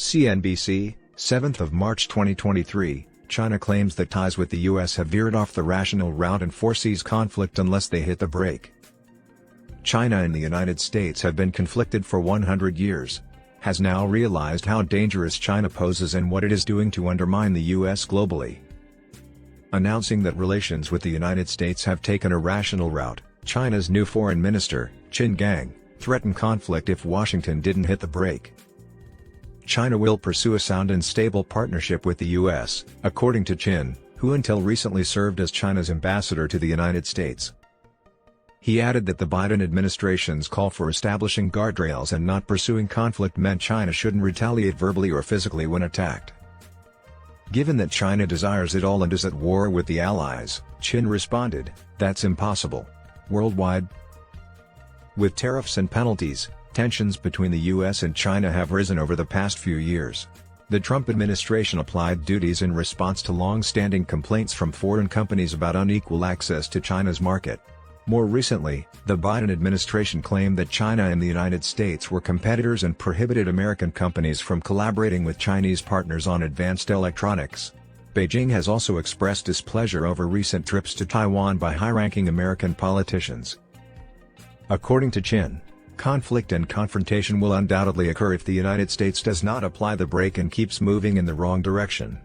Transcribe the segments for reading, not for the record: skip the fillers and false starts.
CNBC, 7th of March 2023, China claims that ties with the US have veered off the rational route and foresees conflict unless they hit the brake. China and the United States have been conflicted for 100 years, has now realized how dangerous China poses and what it is doing to undermine the US globally. Announcing that relations with the United States have taken a rational route, China's new foreign minister, Qin Gang, threatened conflict if Washington didn't hit the brake. China will pursue a sound and stable partnership with the US, according to Qin, who until recently served as China's ambassador to the United States. He added that the Biden administration's call for establishing guardrails and not pursuing conflict meant China shouldn't retaliate verbally or physically when attacked. Given that China desires it all and is at war with the Allies, Qin responded, "That's impossible. Worldwide?" With tariffs and penalties, tensions between the US and China have risen over the past few years. The Trump administration applied duties in response to long-standing complaints from foreign companies about unequal access to China's market. More recently, the Biden administration claimed that China and the United States were competitors and prohibited American companies from collaborating with Chinese partners on advanced electronics. Beijing has also expressed displeasure over recent trips to Taiwan by high-ranking American politicians. According to Qin, conflict and confrontation will undoubtedly occur if the United States does not apply the brake and keeps moving in the wrong direction.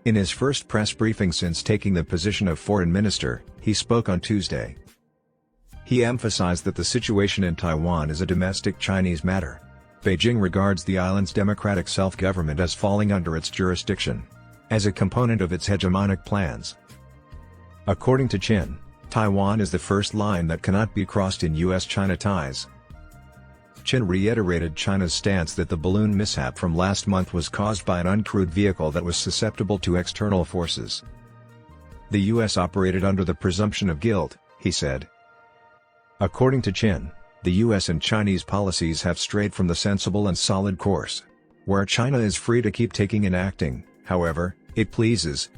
In his first press briefing since taking the position of foreign minister, he spoke on Tuesday. He emphasized that the situation in Taiwan is a domestic Chinese matter. Beijing regards the island's democratic self-government as falling under its jurisdiction, as a component of its hegemonic plans. According to Qin, Taiwan is the first line that cannot be crossed in US-China ties. Qin reiterated China's stance that the balloon mishap from last month was caused by an uncrewed vehicle that was susceptible to external forces. The US operated under the presumption of guilt, he said. According to Qin, the US and Chinese policies have strayed from the sensible and solid course, where China is free to keep taking and acting, however, it pleases.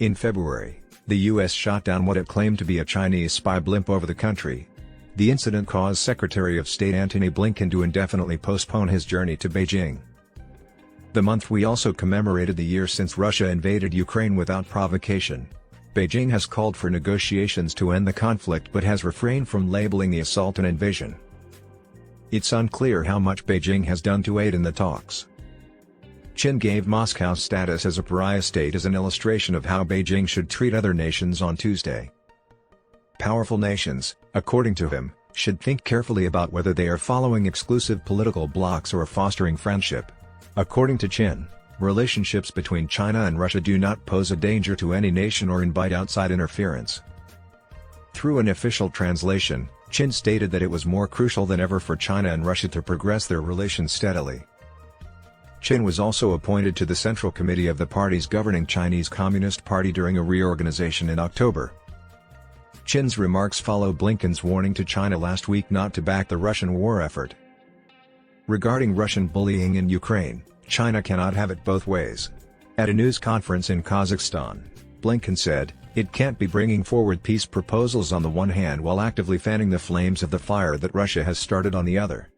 In February, the US shot down what it claimed to be a Chinese spy blimp over the country. The incident caused Secretary of State Antony Blinken to indefinitely postpone his journey to Beijing. The month we also commemorated the year since Russia invaded Ukraine without provocation. Beijing has called for negotiations to end the conflict but has refrained from labeling the assault an invasion. It's unclear how much Beijing has done to aid in the talks. Qin gave Moscow's status as a pariah state as an illustration of how Beijing should treat other nations on Tuesday. Powerful nations, according to him, should think carefully about whether they are following exclusive political blocs or fostering friendship. According to Qin, relationships between China and Russia do not pose a danger to any nation or invite outside interference. Through an official translation, Qin stated that it was more crucial than ever for China and Russia to progress their relations steadily. Qin was also appointed to the Central Committee of the party's governing Chinese Communist Party during a reorganization in October. Qin's remarks follow Blinken's warning to China last week not to back the Russian war effort. Regarding Russian bullying in Ukraine, China cannot have it both ways. At a news conference in Kazakhstan, Blinken said, "It can't be bringing forward peace proposals on the one hand while actively fanning the flames of the fire that Russia has started on the other."